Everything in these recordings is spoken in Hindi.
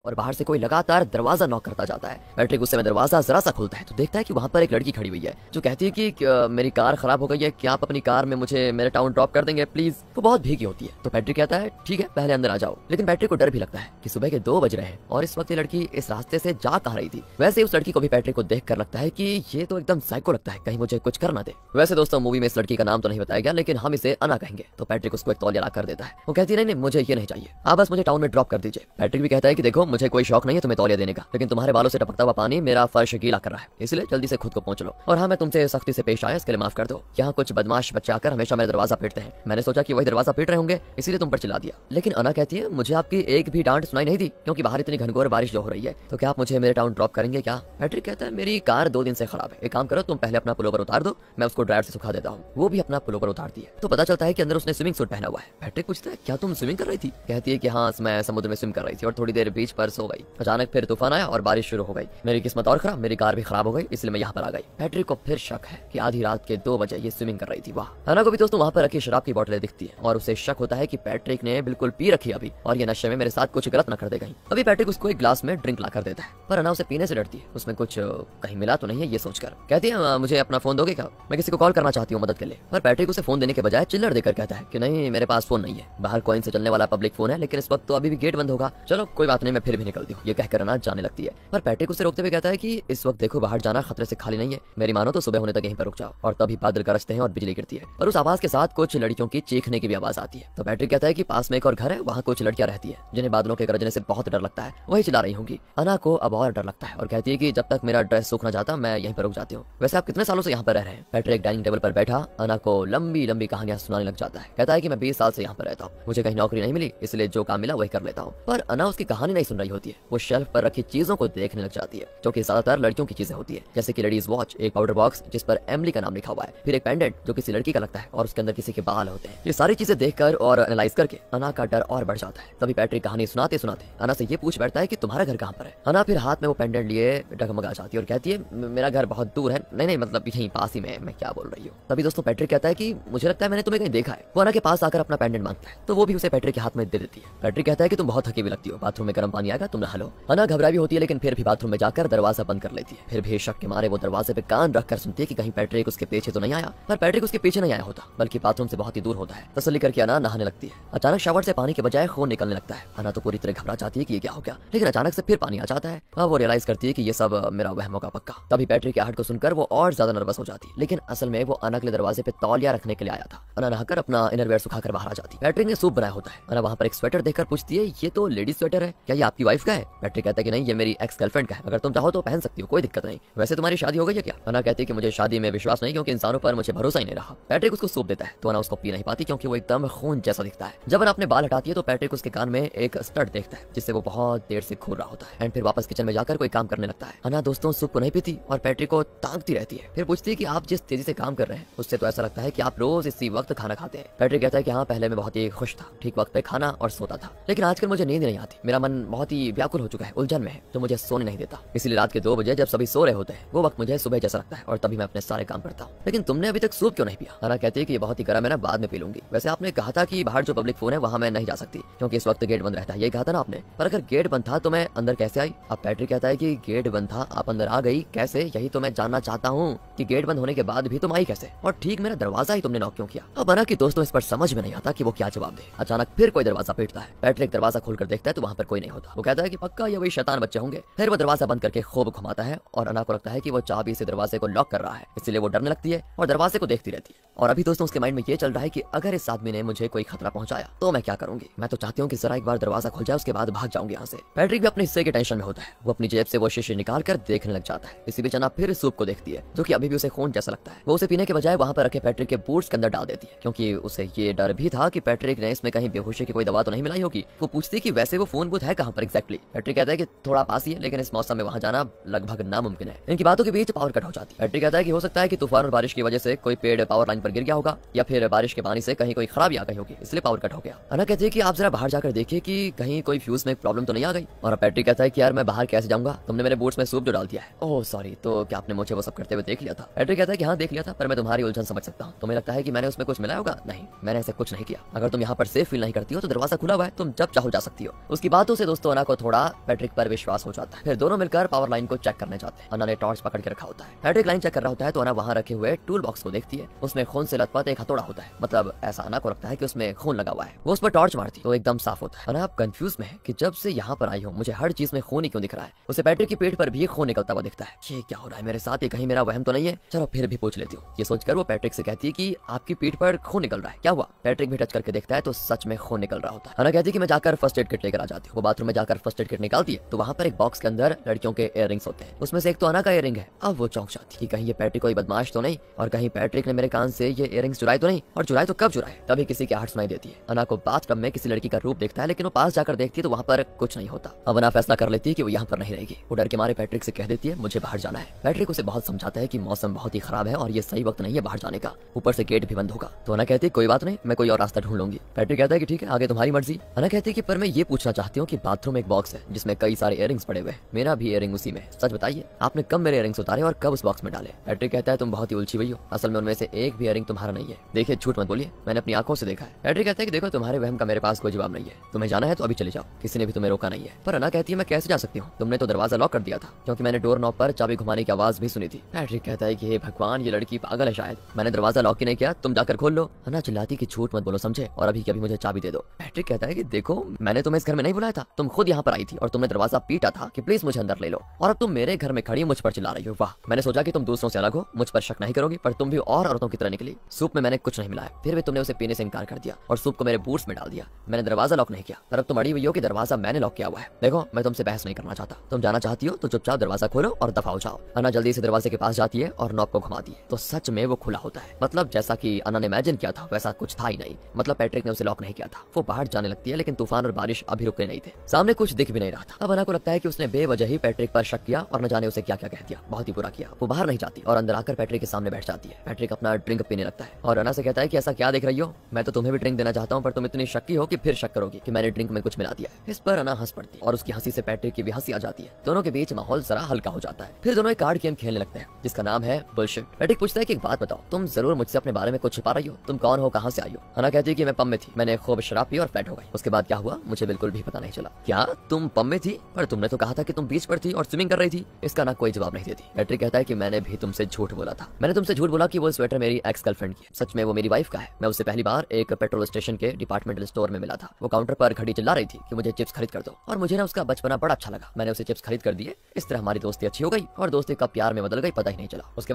और बाहर से कोई लगातार दरवाजा नॉक करता जाता है। पैट्रिक उस समय दरवाजा जरा सा खोलता है तो देखता है कि वहाँ पर एक लड़की खड़ी हुई है जो कहती है कि मेरी कार खराब हो गई है, क्या आप अपनी कार में मुझे मेरे टाउन ड्रॉप कर देंगे प्लीज। वो बहुत भीगी होती है तो पैट्रिक कहता है ठीक है पहले अंदर आ जाओ। लेकिन पैट्रिक को डर भी लगता है कि सुबह के 2 बज रहे हैं और इस वक्त ये लड़की इस रास्ते से जा कहाँ रही थी। वैसे उस लड़की को भी पैट्रिक को देख कर लगता है कि ये तो एकदम साइको लगता है, कहीं मुझे कुछ करना दे। वैसे दोस्तों मूवी में इस लड़की का नाम तो नहीं बताया गया लेकिन हम इसे अना कहेंगे। तो पैट्रिक उसको एक तौलिया ला कर देता है। वो कहती है नहीं मुझे ये नहीं चाहिए, आप बस मुझे टाउन में ड्रॉप कर दीजिए। पैट्रिक भी कहता है कि देखो मुझे कोई शौक नहीं है तुम्हें तौलिया देने का, लेकिन तुम्हारे बालों से टपकता हुआ पानी मेरा फर्श गीला कर रहा है, इसलिए जल्दी से खुद को पहुंच लो। और हाँ मैं तुमसे सख्ती से पेश आया इसके लिए माफ कर दो। यहाँ कुछ बदमाश बच्चे आकर हमेशा मेरा दरवाजा पीटते हैं, मैंने सोचा कि वही दरवाजा पीट रहे होंगे इसीलिए तुम पर चिल्ला दिया। लेकिन अना कहती है मुझे आपकी एक भी डांट सुनाई नहीं दी क्योंकि बाहर इतनी घनघोर बारिश जो हो रही है, तो क्या आप मुझे मेरे टाउन ड्रॉप करेंगे क्या। पैट्रिक कहता है मेरी कार 2 दिन से खराब है, एक काम करो तुम पहले अपना पुलोवर उतार दो, मैं उसको ड्रायर से सुखा देता हूँ। वो भी अपना पुलोवर उतारती है तो पता चलता है कि अंदर उसने स्विमिंग सूट पहना हुआ है। पैट्रिक पूछता है क्या तुम स्विमिंग कर रही थी। कहती है कि हाँ मैं समुद्र में स्विम कर रही थी और थोड़ी देर बीच पर सो गई, अचानक फिर तूफान आया और बारिश शुरू हो गई, मेरी किस्मत और खराब, मेरी कार भी खराब हो गई इसलिए मैं यहाँ पर आ गई। पैट्रिक को फिर शक है कि आधी रात के 2 बजे ये स्विमिंग कर रही थी। वाह। अना को भी दोस्तों वहाँ पर रखी शराब की बोतलें दिखती है और उसे शक होता है कि पैट्रिक ने बिल्कुल पी रखी अभी और ये नशे में मेरे साथ कुछ गलत न कर दे कहीं। अभी पैट्रिक उसको एक ग्लास में ड्रिंक ला कर देता है पर अना उसे पीने से डरती है, उसमें कुछ कहीं मिला तो नहीं है ये सोचकर। कहती है मुझे अपना फोन दोगे क्या, मैं किसी को कॉल करना चाहती हूँ मदद के लिए। पर पैट्रिक उसे फोन देने के बजाय चिल्लर देकर कहता है कि नहीं मेरे पास फोन नहीं है, बाहर कॉइन से चलने वाला पब्लिक फोन है लेकिन इस वक्त तो अभी भी गेट बंद होगा, चलो कोई बात नहीं मैं फिर भी निकलती हूँ। ये कहकर अना जाने लगती है पर पैट्रिक उसे रोकते हुए कहता है कि इस वक्त देखो बाहर जाना खतरे से खाली नहीं है, मेरी मानो तो सुबह होने तक यहीं पर रुक जाओ। और तभी बादल गरजते हैं और बिजली गिरती है और उस आवाज के साथ कुछ लड़कियों की चीखने की भी आवाज आती है। तो पैट्रिक कहता है कि पास में एक और घर है, वहाँ कुछ लड़कियां रहती है जिन्हें बादलों के गरजने से बहुत डर लगता है, वही चिल्ला रही होंगी। अना को अब और डर लगता है और कहती है कि जब तक मेरा ड्रेस सूख न जाता मैं यहीं पर रुक जाती हूँ। वैसे आप कितने सालों से यहाँ पर रह रहे हैं। पैट्रिक डाइनिंग टेबल पर बैठा अना को लंबी लंबी कहानियां सुनाने लग जाता है। कहता है कि मैं 20 साल से यहाँ पर रहता हूँ, मुझे कहीं नौकरी नहीं मिली इसलिए जो काम मिला वही कर लेता हूँ। पर अना उसकी कहानी नहीं सुन रही होती है, वो शेल्फ पर रखी चीजों को देखने लग जाती है जो कि ज्यादातर लड़कियों की चीजें होती है, जैसे कि लेडीज वॉच, एक पाउडर बॉक्स जिस पर एमिली का नाम लिखा हुआ है, फिर एक पेंडेंट जो किसी लड़की का लगता है और उसके अंदर किसी के बाल होते हैं। ये सारी चीजें देखकर और एनालाइज करके अना का डर और बढ़ जाता है। तभी पैट्रिक कहानी सुनाते सुनाते अना से ये पूछ बैठता है कि तुम्हारा घर कहाँ पर है। अना फिर हाथ में वो पेंडेंट लिए डगमगा जाती है और कहती है मेरा घर बहुत दूर है। नहीं मतलब यहीं पास ही में, मैं क्या बोल रही हूँ। तभी दोस्तों पैट्रिक कहता है कि मुझे लगता है मैंने तुम्हें कहीं देखा है। वो अना के पास आकर अपना पेंडेंट मांगता है तो वो भी उसे पैट्रिक के हाथ में दे देती है। पैट्रिक कहता है कि तुम बहुत थकी हुई लगती हो, बाथरूम में गर्म पानी आएगा तुम नहा लो। अना घबराई भी होती है लेकिन फिर भी बाथरूम में जाकर दरवाजा बंद कर लेती है। फिर भी शक के मारे वो दरवाजे पे कान रखकर सुनती है कि कहीं पैट्रिक उसके पीछे तो नहीं आया। पर पैट्रिक उसके पीछे नहीं आया होता बल्कि बाथरूम से बहुत ही दूर होता है। तसल्ली करके अना नहाने लगती है। अचानक शावर से पानी के बजाय खून निकलने लगता है। अना तो पूरी तरह घबरा जाती है कि ये क्या हो गया, लेकिन अचानक से फिर पानी आ जाता है। अब वो रियलाइज करती है कि ये सब मेरा वहम होगा पक्का। तभी पैट्रिक की आहट को सुनकर वो और ज्यादा नर्वस हो जाती है, लेकिन असल में वो अना के लिए दरवाजे पे तौलिया रखने के लिए आया था। अना नहाकर अपना इनरवेयर सुखाकर बाहर आ जाती है। पैट्रिक ने सूप बनाया होता है। अना वहाँ पर एक स्वेटर देखकर पूछती है ये तो लेडीज स्वेटर है, क्या ये आपकी वाइफ का है। पैट्रिक कहता है कि नहीं ये मेरी एक्स गर्लफ्रेंड का है, अगर तुम चाहो तो पहन सकती हो, कोई दिक्कत नहीं। वैसे तुम्हारी शादी हो गई है क्या। अना कहती है कि मुझे शादी में विश्वास नहीं क्योंकि इंसानों पर मुझे भरोसा ही नहीं रहा। पैट्रिक उसको सूप देता है तो अना उसको पी नहीं पाती क्योंकि वो एकदम खून जैसा दिखता है। जब अना अपने बाल हटाती है तो पैट्रिक उसके कान में एक स्टड देखता है जिससे वो बहुत देर से घूर रहा होता है एंड फिर वापस किचन में जाकर कोई काम करने लगता है। अना दोस्तों सूप को नहीं पीती और पैट्रिक को ताकती रहती है। फिर पूछती है कि आप जिस तेजी से काम कर रहे हैं उससे तो ऐसा लगता है कि आप रोज इसी वक्त खाना खाते हैं। पैट्रिक कहता है कि हाँ पहले मैं बहुत ही खुश था, ठीक वक्त पे खाना और सोता था, लेकिन आजकल मुझे नींद नहीं आती, मेरा मन बहुत ही व्याकुल हो चुका है, उलझन में है जो मुझे सोने नहीं देता। इसलिए रात के 2 बजे जब सभी सो रहे होते हैं वो वक्त मुझे सुबह जैसा लगता है और तभी मैं अपने सारे काम करता हूँ। लेकिन तुमने अभी तक सूप क्यों नहीं पिया। अना कहती है कि ये बहुत ही गर्म है ना, बाद में पी लूंगी। वैसे आपने कहा था कि बाहर जो पब्लिक फोन है वहाँ मैं नहीं जा सकती क्योंकि इस वक्त गेट बंद रहता है, ये कहा था ना आपने। पर अगर गेट बंद था तो मैं अंदर कैसे आई। अब पैट्रिक कहता है कि गेट बंद था, आप अंदर आ गई कैसे, यही तो मैं जानना चाहता हूँ कि गेट बंद होने के बाद भी तुम आई कैसे और ठीक मेरा दरवाजा ही तुमने नॉक क्यों किया। अब अना की दोस्तों इस पर समझ में नहीं आता कि वो क्या जवाब दे। अचानक फिर कोई दरवाजा पीटता है। पैट्रिक दरवाजा खोलकर देखता है तो वहाँ पर कोई नहीं होता। वो कहता है कि पक्का ये वही शैतान बच्चे होंगे। फिर वो दरवाजा बंद करके खूब घुमाता है और अना को लगता है कि वो चाबी से दरवाजे को लॉक कर रहा है, इसलिए वो डरने लगती है और दरवाजे को देखती रहती है। और अभी दोस्तों उसके माइंड में ये चल रहा है कि अगर इस आदमी ने मुझे कोई खतरा पहुंचाया तो मैं क्या करूंगी। मैं तो चाहती हूँ कि जरा एक बार दरवाजा खुल जाए उसके बाद भाग जाऊंगी यहाँ से। पैट्रिक भी अपने हिस्से के टेंशन में होता है। वो अपनी जेब से वो शीशे निकाल कर देखने लग जाता है। इसी बीच अना फिर सूप को देखती है जो कि अभी भी उसे खून जैसा लगता है। वो उसे पीने के बजाय वहाँ पर रखे पैट्रिक के बूट्स के अंदर डाल देती है क्योंकि उसे ये डर भी था कि पैट्रिक ने इसमें कहीं बेहोशी की कोई दवा तो नहीं मिलाई होगी। वो पूछती कि वैसे वो फोन बूथ है कहाँ पर एग्जैक्टली। पैट्रिक कहता है कि थोड़ा पास ही है लेकिन इस मौसम में वहाँ जाना लगभग नामुमकिन है। इनकी बातों के बीच पावर कट हो जाती है। पैट्रिक कहता है कि हो सकता है कि तूफान और बारिश की वजह से कोई पेड़ पावर लाइन पर गिर गया होगा या फिर बारिश के पानी से कहीं कोई खराबी आ गई होगी इसलिए पावर कट हो गया। अना कहती है कि आप जरा बाहर जाकर देखिए कि कहीं कोई फ्यूज में प्रॉब्लम तो नहीं आ गई। और पैट्रिक कहता है कि यार मैं बाहर कैसे जाऊंगा, तुमने मेरे बूट्स में सूप जो डाल दिया है। ओह सॉरी, तो क्या आपने मुझे वो सब करते हुए देख लिया था। पैट्रिक कहता है कि हाँ देख लिया था, पर मैं तुम्हारी उलझन समझ सकता हूँ। तुम्हें लगता है कि मैंने उसमें कुछ मिलाया होगा। नहीं, मैंने ऐसा कुछ नहीं किया। अगर तुम यहाँ पर सेफ फील नहीं करती हो तो दरवाजा खुला हुआ है, तुम जब चाहो जा सकती हो। उसकी बातों से दोस्तों अना को थोड़ा पैट्रिक पर विश्वास हो जाता है। फिर दोनों मिलकर पावर लाइन को चेक करने जाते हैं। अना ने टॉर्च पकड़ के रखा होता है। पैट्रिक लाइन चेक कर रहा होता है तो अना वहाँ रखे हुए टूल बॉक्स को देखती है। उसमें खून से लथपथ एक हथौड़ा होता है, मतलब ऐसा अना को लगता है कि उसमें खून लगा हुआ है। वो उस पर टॉर्च मारती तो एकदम साफ होता है। अना अब कंफ्यूज में है कि जब से यहाँ पर आई हूँ मुझे हर चीज में खून ही क्यों दिख रहा है। उसे पैट्रिक की पेट पर भी खून निकलता हुआ दिखता है। ये क्या हो रहा है मेरे साथ, ये कहीं मेरा वहम तो नहीं है? चलो फिर भी पूछ लेती हूँ। ये सोचकर वो पैट्रिक से कहती है कि आपकी पीठ पर खून निकल रहा है, क्या हुआ? पैट्रिक भी टच करके देखता है तो सच में खून निकल रहा होता है। अना कहती है कि मैं जाकर फर्स्ट एड किट लेकर आ जाती हूँ। वो बाथरूम में जाकर फर्स्ट एड किट निकालती है तो वहाँ पर एक बॉक्स के अंदर लड़कियों के इयररिंग्स होते हैं। उसमें से एक तो अना का इयररिंग है। अब वो चौंक जाती है कि कहीं ये पैट्रिक कोई बदमाश तो नहीं, और कहीं पैट्रिक ने मेरे कान से ये इयररिंग्स चुराए तो नहीं, और चुराए तो कब चुराए। तभी किसी की आहट सुनाई देती है। अना को बाथटब में किसी लड़की का रूप देखता है, लेकिन वो पास जाकर देखती है तो वहाँ पर कुछ नहीं होता। अब अना फैसला कर लेती है कि वो यहाँ पर नहीं रहेगी। वो डर के मारे पैट्रिक से कह देती है मुझे बाहर जाना है। पैट्रिक उसे बहुत समझाता है कि मौसम बहुत ही खराब है और ये सही वक्त नहीं है बाहर जाने का, ऊपर से गेट भी बंद होगा। तो अना कहती है कोई बात नहीं, मैं कोई और रास्ता ढूंढ लूंगी। पैट्रिक कहता है कि ठीक है, आगे तुम्हारी मर्जी। अना कहती है कि पर मैं ये पूछना चाहती हूँ कि बाथरूम में एक बॉक्स है जिसमें कई सारे इयररिंग्स पड़े हुए हैं, मेरा भी इयररिंग उसी में। सच बताइए आपने कब मेरे इयररिंग्स उतारे और कब उस बॉक्स में डाले? पैट्रिक कहता है तुम बहुत ही उलझी हुई हो, असल में उनमें से एक भी इयररिंग तुम्हारा नहीं है। देखिए झूठ मत बोलिए, मैंने अपनी आंखों से देखा है। पैट्रिक कहता है कि देखो तुम्हारे वहम का मेरे पास कोई जवाब नहीं है, तुम्हें जाना है तो अभी चले जाओ, किसी ने भी तुम्हें रोका नहीं है। पर अना कहती है मैं कैसे जा सकती हूँ, तुमने तो दरवाजा लॉक कर दिया था, क्योंकि मैंने डोर नॉब पर चाबी घुमाने की आवाज भी सुनी थी। पैट्रिक कहता है कि हे भगवान ये लड़की पागल है शायद, मैंने दरवाजा लॉक ही नहीं किया, तुम जाकर खोल लो। अना चिल्लाती कि झूठ मत बोलो समझे, और अभी कभी मुझे चाबी दे दो। पैट्रिक कहता है कि देखो मैंने तुम्हें इस घर में नहीं बुलाया था, तुम खुद यहाँ पर आई थी और तुमने दरवाजा पीटा था कि प्लीज मुझे अंदर ले लो, और अब तुम मेरे घर में खड़ी मुझ पर चिल्ला रही हो। वाह, मैंने सोचा कि तुम दूसरों से अलग हो, मुझ पर शक नहीं करोगी, पर तुम भी और औरतों की तरह निकली। सूप में मैंने कुछ नहीं मिलाया, फिर भी तुमने उसे पीने से इनकार कर दिया और सूप को मेरे बूट्स में डाल दिया। मैंने दरवाजा लॉक नहीं किया, पर अब तुम अड़ी हुई हो कि दरवाजा मैंने लॉक किया हुआ है। देखो मैं तुमसे बहस नहीं करना चाहता, तुम जाना चाहती हो तो चुपचाप दरवाजा खोलो और दफा हो जाओ। अना जल्दी से दरवाजे के पास जाती है और नॉब को घुमाती है तो सच में वो खुला होता है। मतलब जैसा कि अना ने इमेजिन किया था वैसा कुछ था ही नहीं, मतलब पैट्रिक ने उसे लॉक नहीं किया था। वो बाहर जाने लगती है लेकिन तूफान और बारिश अभी रुके नहीं थे, सामने कुछ दिख भी नहीं रहा था। अब अना को लगता है कि उसने बेवजह ही पैट्रिक पर शक किया और न जाने उसे क्या क्या कह दिया, बहुत ही बुरा किया। वो बाहर नहीं जाती और अंदर आकर पैट्रिक के सामने बैठ जाती है। पैट्रिक अपना ड्रिंक पीने लगता है और अना से कहता है कि ऐसा क्या देख रही हो, मैं तो तुम्हें भी ड्रिंक देना चाहता हूँ, पर तुम इतनी शक्की हो कि फिर शक करोगी कि मैंने ड्रिंक में कुछ मिला दिया है। इस पर अना हंस पड़ती है और उसकी हंसी से पैट्रिक की भी हंसी आ जाती है। दोनों के बीच माहौल जरा हल्का हो जाता है। फिर दोनों एक कार्ड गेम खेलने लगते हैं जिसका नाम है बुलशिट। पैट्रिक पूछता है कि एक बात बताओ, तुम जरूर मुझसे अपने बारे में कुछ छुपा रही हो, तुम कौन हो, कहाँ से आई हो? अना कहती है कि मैं पब में थी, मैंने खूब शराब पी और फ्लैट हो गई, उसके बाद क्या हुआ मुझे बिल्कुल भी पता नहीं चला। क्या तुम पब में थी? पर तुमने तो कहा था कि तुम बीच पर थी और स्विमिंग कर रही थी। इसका ना कोई जवाब नहीं देती। पैट्रिक कहता है कि मैंने भी तुमसे झूठ बोला था, मैंने तुमसे झूठ बोला कि वो स्वेटर मेरी एक्स गर्लफ्रेंड की है, सच में वो मेरी वाइफ का है। मैं उससे पहली बार एक पेट्रोल स्टेशन के डिपार्टमेंटल स्टोर में मिला था। वो काउंटर पर खड़ी चिल्ला रही थी कि मुझे चिप्स खरीद कर दो, और मुझे ना उसका बचपना बड़ा अच्छा लगा, मैंने उसे चिप्स खरीद कर दिए। इस तरह हमारी दोस्ती अच्छी हो गई और दोस्ती कब प्यार में बदल गई पता ही नहीं चला। उसके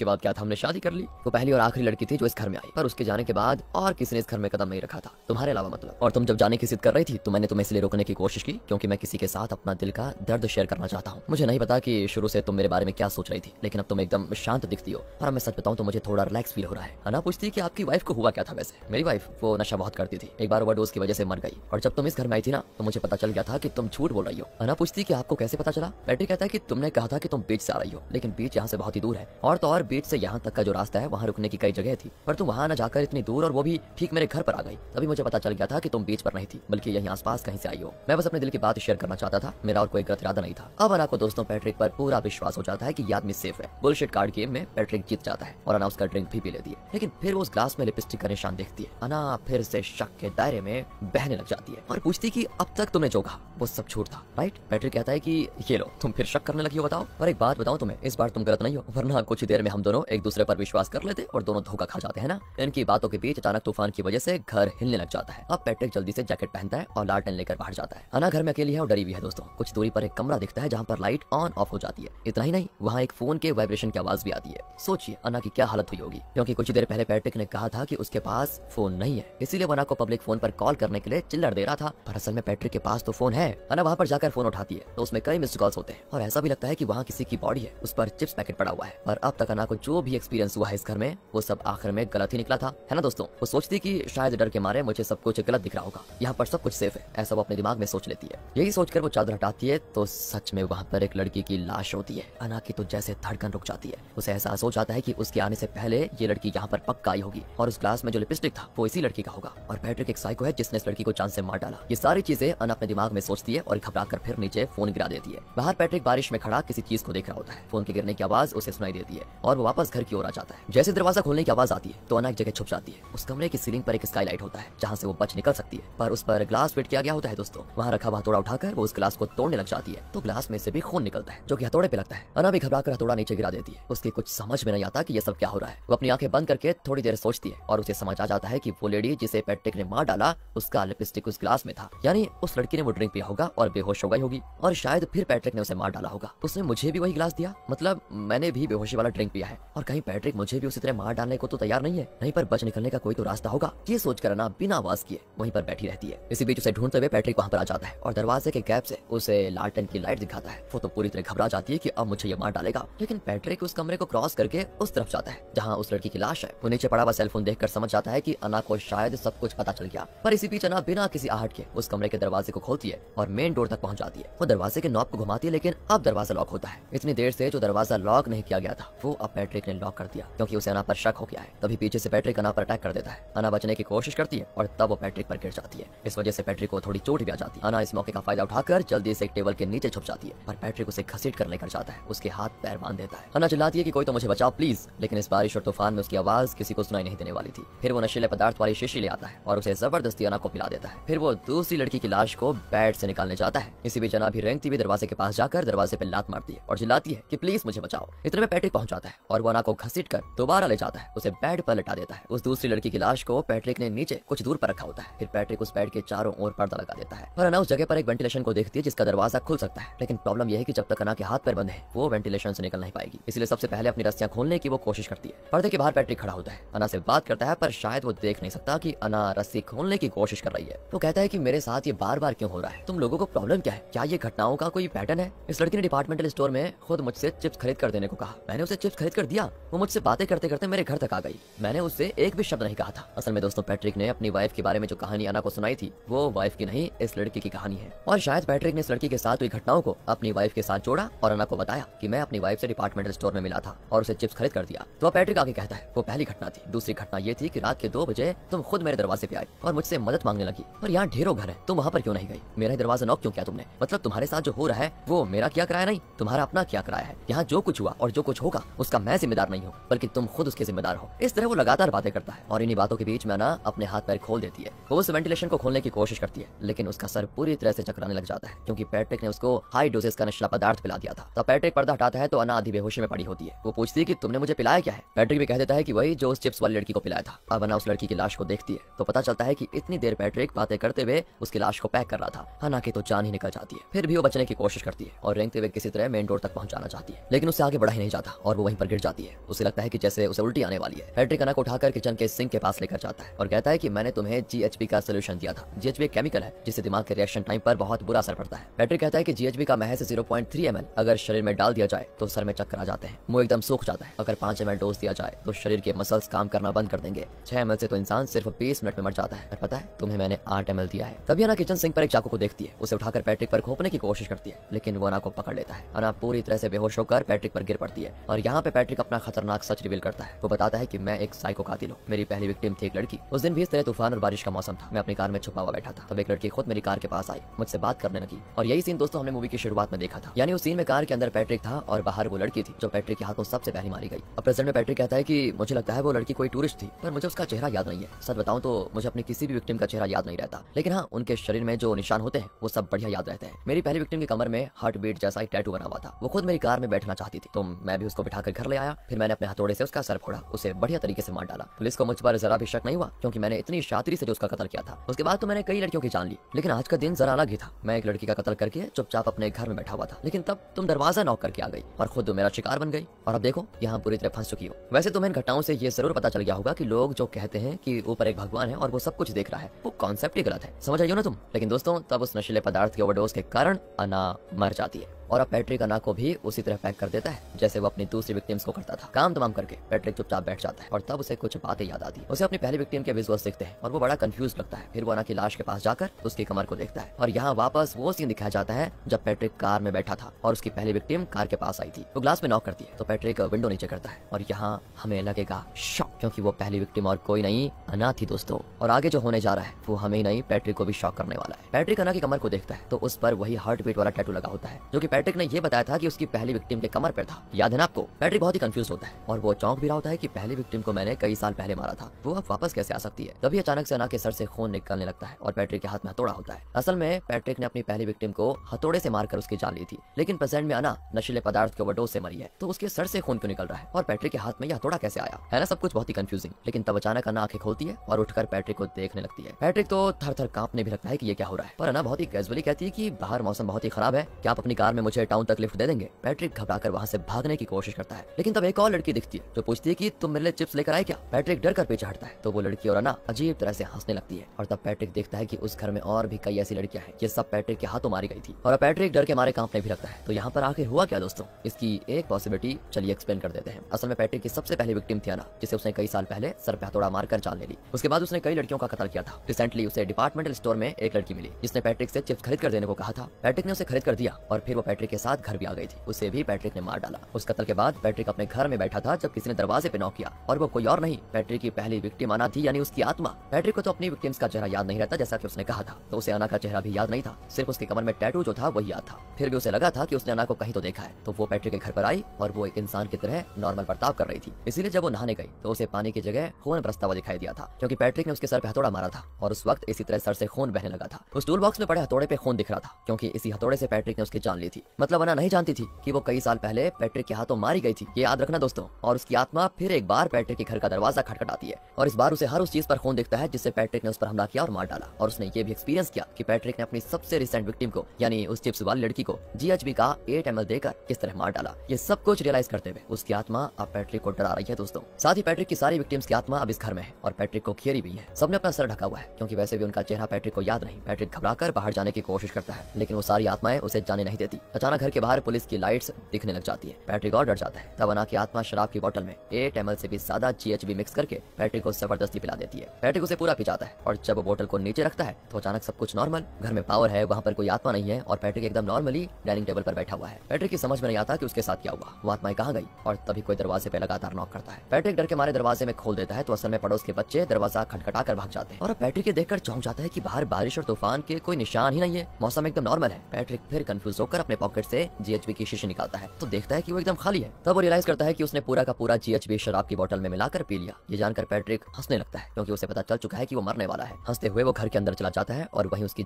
बाद क्या था, हमने शादी कर ली। वो पहली और आखिरी लड़की थी जो इस घर में आई, पर उसके जाने के बाद और किसी ने इस घर में कदम नहीं रखा था, तुम्हारे अलावा मतलब। और तुम जब जाने की जिद कर रही थी तो मैंने तुम्हें इसलिए रोकने की कोशिश की क्योंकि मैं किसी के साथ अपना दिल का दर्द शेयर करना चाहता हूँ। मुझे नहीं पता कि शुरू से तुम मेरे बारे में क्या सोच रही थी, लेकिन अब तुम एकदम शांत दिखती हो और मैं सच बताऊं तो मुझे थोड़ा रिलैक्स फील हो रहा है। अना पूछती है कि आपकी वाइफ को हुआ क्या था? वैसे मेरी वाइफ वो नशा बहुत करती थी, एक बार ओवरडोज की वजह से मर गई, और जब तुम इस घर में आई थी ना तो मुझे पता चल गया था कि तुम झूठ बोल रही हो। अना पूछती है कि आपको कैसे पता चला? पैट्रिक कहता है कि तुमने कहा था कि तुम बीच से आ रही हो, लेकिन बीच यहाँ से बहुत ही दूर है, और तो और बीच से यहाँ तक का जो रास्ता है वहाँ रुकने की कई जगह थी, पर तुम वहाँ न जाकर इतनी दूर और वो भी ठीक मेरे घर पर आ गई। तभी मुझे पता चल गया था कि तुम बीच पर नहीं थी बल्कि यहीं आसपास कहीं से आई हो। मैं बस अपने दिल की बात शेयर करना चाहता था, मेरा और कोई गलत इरादा नहीं था। अब अना को दोस्तों पैट्रिक पर पूरा विश्वास हो जाता है कि ये आदमी सेफ है। बुलशिट कार्ड गेम में पैट्रिक जीत जाता है और अना उसका ड्रिंक भी पी लेती है, लेकिन फिर वो उस ग्लास में लिपस्टिक का निशान देखती है। अना फिर से शक के दायरे में बहने लग जाती है और पूछती कि अब तक तुमने जो कहा वो सब झूठ था, राइट? पैट्रिक कहता है कि ये लो तुम फिर शक करने लगी हो, बताओ। पर एक बात बताऊं तुम्हें, इस बार तुम गलत नहीं हो, वरना कुछ ही देर में हम दोनों एक दूसरे पर विश्वास कर लेते और दोनों धोखा खा जाते हैं ना। इनकी बातों के बीच अचानक तूफान की वजह से घर हिलने लग जाता है। अब पैट्रिक जल्दी से जैकेट पहनता है और लालटेन लेकर बाहर जाता है। अना घर में अकेली है और डरी हुई है दोस्तों। कुछ दूरी पर एक कमरा दिखता है जहाँ पर लाइट ऑन ऑफ हो जाती है। इतना ही नहीं, वहाँ एक फोन के वाइब्रेशन की आवाज भी आती है। सोचिए अना की क्या हालत हुई होगी, क्योंकि कुछ देर पहले पैट्रिक ने कहा था कि उसके पास फोन नहीं है, इसीलिए वो अना को पब्लिक फोन पर कॉल करने के लिए चिल्लर दे रहा था। पर असल में पैट्रिक के पास तो फोन है। अना वहाँ पर जाकर फोन उठाती है तो उसमें कई मिस्ड कॉल्स होते हैं और ऐसा भी लगता है कि वहाँ किसी की बॉडी है, उस पर चिप्स पैकेट पड़ा हुआ है। और अब तक अना को जो भी एक्सपीरियंस हुआ है इस घर में वो सब आखिर में गलत ही निकला था, है ना दोस्तों। वो सोचती कि शायद डर के मारे मुझे सब कुछ गलत दिख रहा होगा, यहाँ पर सब कुछ सेफ है, ऐसा वो अपने दिमाग में सोच लेती है। यही सोचकर वो चादर हटाती है तो सच में वहाँ पर एक लड़की की लाश होती है। अना की तो जैसे धड़कन रुक जाती है। उसे एहसास हो जाता है कि उसके आने से पहले ये लड़की यहाँ पर पक्का आई होगी और उस ग्लास में जो लिपस्टिक था वो इसी लड़की का होगा और पैट्रिक एक साइको है जिसने इस लड़की को चांद से मार डाला। ये सारी चीजें अना अपने दिमाग में सोचती है और घबराकर फिर नीचे फोन गिरा देती है। बाहर पैट्रिक बारिश में खड़ा किसी चीज को देख रहा होता है। फोन के गिरने की आवाज उसे सुनाई देती है और वो वापस घर की ओर आ जाता है। जैसे दरवाजा खोलने की आवाज आती है तो अना एक जगह छुप जाती है। उस कमरे की सीलिंग पर एक स्काईलाइट होता है जहाँ से वो बच निकल सकती है, पर उस पर ग्लास फिट किया गया होता है दोस्तों। वहाँ वहाँ रखा हुआ हथौड़ा उठाकर वो उस गिलास को तोड़ने लग जाती है, तो गिलास में से भी खून निकलता है जो कि हथौड़े पे लगता है। अना भी घबराकर हथौड़ा नीचे गिरा देती है। उसके कुछ समझ में नहीं आता कि ये सब क्या हो रहा है। वो अपनी आंखें बंद करके थोड़ी देर सोचती है और उसे समझ आ जाता है कि वो लेडी जिसे पैट्रिक ने मार डाला उसका लिपस्टिक उस गिलास में था, यानी उस लड़की ने वो ड्रिंक पिया होगा और बेहोश हो गई होगी और शायद फिर पैट्रिक ने उसे मार डाला होगा। उसने मुझे भी वही गिलास दिया, मतलब मैंने भी बेहोशी वाला ड्रिंक पिया है और कहीं पैट्रिक मुझे भी उसी तरह मार डालने को तो तैयार नहीं है, नहीं पर बच निकलने का कोई तो रास्ता होगा। ये सोचकर अना बिना आवाज किए वहीं पर बैठी रहती है। इसी बीच उसे ढूंढते हुए पैट्रिक वहां पर आ जाता है और दरवाजे के गैप से उसे लालटेन की लाइट दिखाता है। वो तो पूरी तरह घबरा जाती है कि अब मुझे ये मार डालेगा, लेकिन पैट्रिक उस कमरे को क्रॉस करके उस तरफ जाता है जहाँ उस लड़की की लाश है। वो नीचे पड़ा हुआ सेलफोन देखकर समझ जाता है कि अना को शायद सब कुछ पता चल गया, पर इसी बीच अना बिना किसी आहट के उस कमरे के दरवाजे को खोलती है और मेन डोर तक पहुंच जाती है। वो दरवाजे के नॉब को घुमाती है, लेकिन अब दरवाजा लॉक होता है। इतनी देर से जो दरवाजा लॉक नहीं किया गया था वो अब पैट्रिक ने लॉक कर दिया, क्योंकि उसे अना पर शक हो गया है। तभी पीछे से पैट्रिक अना पर अटैक कर देता है। अना बचने की कोशिश करती है और तब वो पैट्रिक पर गिर जाती है। इस वजह से पैट्रिक को थोड़ी चोट भी आ जाती है। अना इस मौके का फायदा उठाकर जल्दी से एक टेबल के नीचे छुप जाती है, पर पैट्रिक उसे घसीट कर लेकर जाता है, उसके हाथ पैर बांध देता है। अना चिल्लाती है कि कोई तो मुझे बचाओ प्लीज, लेकिन इस बारिश और तूफान में उसकी आवाज किसी को सुनाई नहीं देने वाली थी। फिर वो नशीले पदार्थ वाली शीशी ले आता है और उसे जबरदस्ती अना को पिला देता है। फिर वो दूसरी लड़की की लाश को बेड से निकालने जाता है। इसी बीच अना भी रेंगती हुई दरवाजे के पास जाकर दरवाजे पे लात मारती है और चिल्लाती है कि प्लीज मुझे बचाओ। इतने में पैट्रिक पहुंच जाता है और वो अना को घसीट कर दोबारा ले जाता है, उसे बेड पर लिटा देता है। उस दूसरी लड़की की लाश को पैट्रिक ने नीचे कुछ दूर पर रखा होता है। फिर पैट्रिक उस बेड के चारों ओर पर्दा लगा देता है और अना उस जगह पर एक वेंटिलेशन को देखती है जिसका दरवाजा खुल सकता है, लेकिन प्रॉब्लम यह है कि जब तक अना के हाथ पैर बंधे हैं वो वेंटिलेशन से निकल नहीं पाएगी। इसलिए सबसे पहले अपनी रस्सियां खोलने की वो कोशिश करती है। पर्दे के बाहर पैट्रिक खड़ा होता है, अना से बात करता है, पर शायद वो देख नहीं सकता कि अना रस्सी खोलने की कोशिश कर रही है। वो कहता है कि मेरे साथ ये बार बार क्यों हो रहा है, तुम लोगों को प्रॉब्लम क्या है, क्या ये घटनाओं का कोई पैटर्न है। इस लड़की ने डिपार्टमेंटल स्टोर में खुद मुझसे चिप्स खरीद कर देने को कहा, मैंने उसे चिप्स खरीद कर दिया। वो मुझसे बातें करते करते मेरे घर तक आ गई, मैंने उससे एक भी शब्द नहीं कहा था। असल में दोस्तों पैट्रिक ने अपनी वाइफ के बारे में जो कहानी अना को सुनाई थी वो वाइफ की नहीं, इस लड़की की कहानी है। और शायद पैट्रिक ने इस लड़की के साथ हुई घटनाओं को अपनी वाइफ के साथ जोड़ा और अना को बताया कि मैं अपनी वाइफ से डिपार्टमेंटल स्टोर में मिला था और उसे चिप्स खरीद कर दिया। तो पैट्रिक आगे कहता है वो पहली घटना थी। दूसरी घटना ये थी कि रात के 2 बजे तुम खुद मेरे दरवाजे पे आई और मुझसे मदद मांगने लगी, और यहाँ ढेरों घर है, तुम वहाँ पर क्यों नहीं गई, मेरा दरवाजा नॉक क्यों किया तुमने, मतलब तुम्हारे साथ जो हो रहा है वो मेरा किया कराया नहीं, तुम्हारा अपना किया कराया है। यहाँ जो कुछ हुआ और जो कुछ होगा उसका मैं जिम्मेदार नहीं हूँ, बल्कि तुम खुद उसके जिम्मेदार हो। इस तरह वो लगातार बातें करता है और इन्हीं बातों के बीच में अना अपने हाथ पैर खोल देती है। वो उस वेंटिलेशन को खोलने की कोशिश करती है, लेकिन उसका सर पूरी तरह से चकराने लग जाता है, क्योंकि पैट्रिक ने उसको हाई डोजेस का नशीला पदार्थ पिला दिया था। तब पैट्रिक पर्दा हटाता है तो अना आधी बेहोशी में पड़ी होती है। वो पूछती है कि तुमने मुझे पिलाया क्या है। पैट्रिक भी कह देता है कि वही जो उस चिप्स वाली लड़की को पिलाया था। अब अना उस लड़की की लाश को देखती है तो पता चलता है कि इतनी देर पैट्रिक बातें करते हुए उसकी लाश को पैक कर रहा था। अना की तो जान ही निकल जाती है। फिर भी वो बचने की कोशिश करती है और रेंगते हुए किसी तरह मेन डोर तक पहुंचाना चाहती है, लेकिन उससे आगे बढ़ा ही नहीं जाता और वो वहीं पर गिर जाती है। उसे लगता है कि जैसे उसे उल्टी आने वाली है। पैट्रिक अना को उठाकर किचन के सिंक के पास लेकर जाता है और कहता है कि मैंने तुम्हें GHB का सोल्यूशन दिया था। GHB एक केमिकल है जिससे दिमाग के रिएक्शन टाइम पर बहुत बुरा असर पड़ता है। पैट्रिक कहता है कि GHB का महज 0.3 ml अगर शरीर में डाल दिया जाए तो सर में चक्कर आ जाते हैं, मुंह एकदम सूख जाता है। अगर 5 ml डोज दिया जाए तो शरीर के मसल्स काम करना बंद कर देंगे। 6 ml से तो इंसान सिर्फ 20 मिनट में मर जाता है। और पता है तुम्हें मैंने 8 ml दिया है। तभी अना किचन सिंक पर एक चाकू को देखती है, उसे उठाकर पैट्रिक पर घोंपने की कोशिश करती है, लेकिन वो अना को पकड़ लेता है। अना पूरी तरह से बेहोश होकर पैट्रिक पर गिर पड़ती है और यहाँ पे पैट्रिक अपना खतरनाक सच रिवील करता है। वो बताता है कि मैं एक साइको कातिल हूँ, मेरी पहली विक्टिम थी एक लड़की। उस दिन भी इस तरह तूफान और बारिश का मौसम था, मैं अपनी कार में छुपा हुआ बैठा था। तब एक लड़की खुद मेरी कार के पास आई, मुझसे बात करने लगी और यही सीन दोस्तों हमने मूवी की शुरुआत में देखा था। यानी उस सीन में कार के अंदर पैट्रिक था और बाहर वो लड़की थी जो पैट्रिक के हाथों सबसे पहले मारी गई। अब प्रेजेंट में पैट्रिक कहता है कि मुझे लगता है वो लड़की कोई टूरिस्ट थी, पर मुझे उसका चेहरा याद नहीं है। सच बताऊं तो मुझे अपनी किसी भी विक्टिम का चेहरा याद नहीं रहता, लेकिन हाँ उनके शरीर में जो निशान होते हैं वो सब बढ़िया याद रहते हैं। मेरी पहली विक्टिम की कमर में हार्ट बीट जैसा एक टैटू बना हुआ था। वो खुद मेरी कार में बैठना चाहती थी, तो मैं भी उसको बिठाकर घर ले आया। फिर मैंने अपने हथौड़े से उसका सर फोड़ा, उसे बढ़िया तरीके से मार डाला। पुलिस को मुझ पर जरा भी शक नहीं हुआ, क्योंकि मैंने इतनी शातिरी से जो उसका कत्ल किया था। उसके बाद तो मैंने कई लड़कियों की जान ली, लेकिन आज का दिन जरा अलग ही था। मैं एक लड़की का कत्ल करके चुपचाप अपने घर में बैठा हुआ था, लेकिन तब तुम दरवाजा नॉक करके आ गई और खुद मेरा शिकार बन गई, और अब देखो यहाँ पूरी तरह फंस चुकी हो। वैसे तुम्हें इन घटनाओं से ये जरूर पता चल गया होगा कि लोग जो कहते हैं कि ऊपर एक भगवान है और वो सब कुछ देख रहा है, वो कॉन्सेप्ट ही गलत है। समझ आई हो ना तुम। लेकिन दोस्तों तब उस नशीले पदार्थ के ओवरडोज के कारण अना मर जाती है और अब पैट्रिक अना को भी उसी तरह पैक कर देता है जैसे वो अपनी दूसरी विक्टिम्स को करता था। काम तमाम करके पैट्रिक चुपचाप बैठ जाता है और तब उसे कुछ बातें याद आती है। उसे अपनी पहली विक्टिम के विजुअल्स दिखते हैं और वो बड़ा कंफ्यूज लगता है। फिर वो अना की लाश के पास जाकर उसकी कमर को देखता है और यहाँ वापस वो सीन दिखाया जाता है जब पैट्रिक कार में बैठा था और उसकी पहली विक्टिम कार के पास आई थी। वो ग्लास में नॉक करती है तो पैट्रिक विंडो नीचे करता है और यहाँ हमें लगेगा शॉक, क्योंकि वो पहली विक्टिम और कोई नहीं अना थी दोस्तों। और आगे जो होने जा रहा है वो हमें नहीं पैट्रिक को भी शॉक करने वाला है। पैट्रिक अना की कमर को देखता है तो उस पर वही हार्ट बीट वाला टैटू लगा होता है जो कि पैट्रिक ने यह बताया था कि उसकी पहली विक्टिम के कमर पर था। याद है ना आपको? पैट्रिक बहुत ही कंफ्यूज होता है और वो चौंक भी रहा होता है कि पहली विक्टिम को मैंने कई साल पहले मारा था, वो अब वापस कैसे आ सकती है। तभी अचानक से अना के सर से खून निकलने लगता है और पैट्रिक के हाथ में हथौड़ा होता है। असल में पैट्रिक ने अपनी पहली विक्टिम को हथौड़े से मारकर उसकी जान ली थी, लेकिन प्रेजेंट में अना नशीले पदार्थ के ओवरडोज से मरी है, तो उसके सर से खून क्यों निकल रहा है और पैट्रिक के हाथ में यह हथौड़ा कैसे आया? है ना सब कुछ बहुत ही कंफ्यूजिंग। लेकिन तब अचानक अना आंखें खोलती है और उठकर पैट्रिक को देखने लगती है। पैट्रिक तो थर थर कांपने भी लगता है कि ये क्या हो रहा है, पर अना बहुत ही कैजुअली कहती है कि बाहर मौसम बहुत ही खराब है, क्या आप अपनी कार में मुझे टाउन तक लिफ्ट दे देंगे? पैट्रिक घबराकर वहां से भागने की कोशिश करता है, लेकिन तब एक और लड़की दिखती है जो पूछती है कि तुम मेरे लिए चिप्स लेकर आए क्या? पैट्रिक डर कर पीछे हटता है तो वो लड़की और अना अजीब तरह से हंसने लगती है और तब पैट्रिक देखता है कि उस घर में और भी कई ऐसी लड़कियां हैं, ये सब पैट्रिक के हाथों मारी गई थी और पैट्रिक डर के मारे कांपने भी लगता है। तो यहाँ पर आखिर हुआ क्या दोस्तों? इसकी एक पॉसिबिलिटी चलिए एक्सप्लेन कर देते हैं। असल में पैट्रिक की सबसे पहली विक्टिम थी अना, जिसे उसने कई साल पहले सर पे हथौड़ा मारकर जान ले ली। उसके बाद उसने कई लड़कियों का कत्ल किया था। रिसेंटली उसे डिपार्टमेंटल स्टोर में एक लड़की मिली जिसने पैट्रिक से चिप्स खरीद कर देने को कहा था। पैट्रिक ने उसे खरीद कर दिया और फिर वो पैट्रिक के साथ घर भी आ गई थी। उसे भी पैट्रिक ने मार डाला। उस कत्ल के बाद पैट्रिक अपने घर में बैठा था जब किसी ने दरवाजे पे नॉक किया और वो कोई और नहीं, पैट्रिक की पहली विक्टिम अना थी, यानी उसकी आत्मा। पैट्रिक को तो अपनी विक्टिम्स का चेहरा याद नहीं रहता जैसा कि उसने कहा था, तो उसे अना का चेहरा भी याद नहीं था, सिर्फ उसके कमर में टैटू जो था वही याद था। फिर भी उसे लगा था कि उसने अना को कहीं तो देखा है, तो वो पैट्रिक के घर पर आई और वो एक इंसान की तरह नॉर्मल बर्ताव कर रही थी। इसीलिए जब वो नहाने गई तो उसे पानी की जगह खून बरसता हुआ दिखाई दिया था, क्योंकि पैट्रिक ने उसके सर पे हथौड़ा मारा था और उस वक्त इसी तरह सर से खून बहने लगा था। उस टूल बॉक्स में पड़े हथौड़े पे खून दिख रहा था, क्योंकि इसी हथौड़े से पैट्रिक ने उसकी जान ली थी। मतलब अना नहीं जानती थी कि वो कई साल पहले पैट्रिक के हाथों मारी गई थी, ये याद रखना दोस्तों। और उसकी आत्मा फिर एक बार पैट्रिक के घर का दरवाजा खटखटाती है और इस बार उसे हर उस चीज पर खून दिखता है जिससे पैट्रिक ने उस पर हमला किया और मार डाला। और उसने ये भी एक्सपीरियंस किया कि पैट्रिक ने अपनी सबसे रिसेंट विक्टिम को, यानी उस चिप्स वाली लड़की को GHB का 8 ml देकर किस तरह मार डाला। ये सब कुछ रियलाइज करते हुए उसकी आत्मा अब पैट्रिक को डरा रही है दोस्तों। साथ ही पैट्रिक की सारी विक्टिम्स की आत्मा अब इस घर में है और पैट्रिक को घेरी हुई है। सबने अपना सर ढका हुआ है, क्योंकि वैसे भी उनका चेहरा पैट्रिक को याद नहीं। पैट्रिक घबराकर बाहर जाने की कोशिश करता है, लेकिन वो सारी आत्माएं उसे जाने नहीं देती। अचानक घर के बाहर पुलिस की लाइट्स दिखने लग जाती है। पैट्रिक और डर जाता है। तब अना की आत्मा शराब की बोतल में 8 ml से भी ज्यादा GHB मिक्स करके पैट्रिक को जबरदस्ती पिला देती है। पैट्रिक उसे पूरा पी जाता है और जब वो बोतल को नीचे रखता है तो अचानक सब कुछ नॉर्मल। घर में पावर है, वहाँ पर कोई आत्मा नहीं है और पैट्रिक एकदम नॉर्मली डाइनिंग टेबल पर बैठा हुआ है। पैट्रिक की समझ में नहीं आता कि उसके साथ क्या हुआ, वो आत्माएं कहाँ गई। और तभी कोई दरवाजे पे लगातार नॉक करता है। पैट्रिक डर के मारे दरवाजे में खोल देता है तो असल में पड़ोस के बच्चे दरवाजा खटखटा कर भाग जाते हैं और अब पैट्रिक के देखकर चौंक जाता है कि बाहर बारिश और तूफान के कोई निशान ही नहीं है, मौसम एकदम नॉर्मल है। पैट्रिक फिर कंफ्यूज होकर अपने पॉकेट से GHB की शीशी निकालता है तो देखता है कि वो एकदम खाली है। तब वो रियलाइज करता है कि उसने पूरा का पूरा GHB शराब की बोतल में मिलाकर पी लिया। ये जानकर पैट्रिक हंसने लगता है, क्योंकि उसे पता चल चुका है कि वो मरने वाला है। हंसते हुए वो घर के अंदर चला जाता है और वहीं उसकी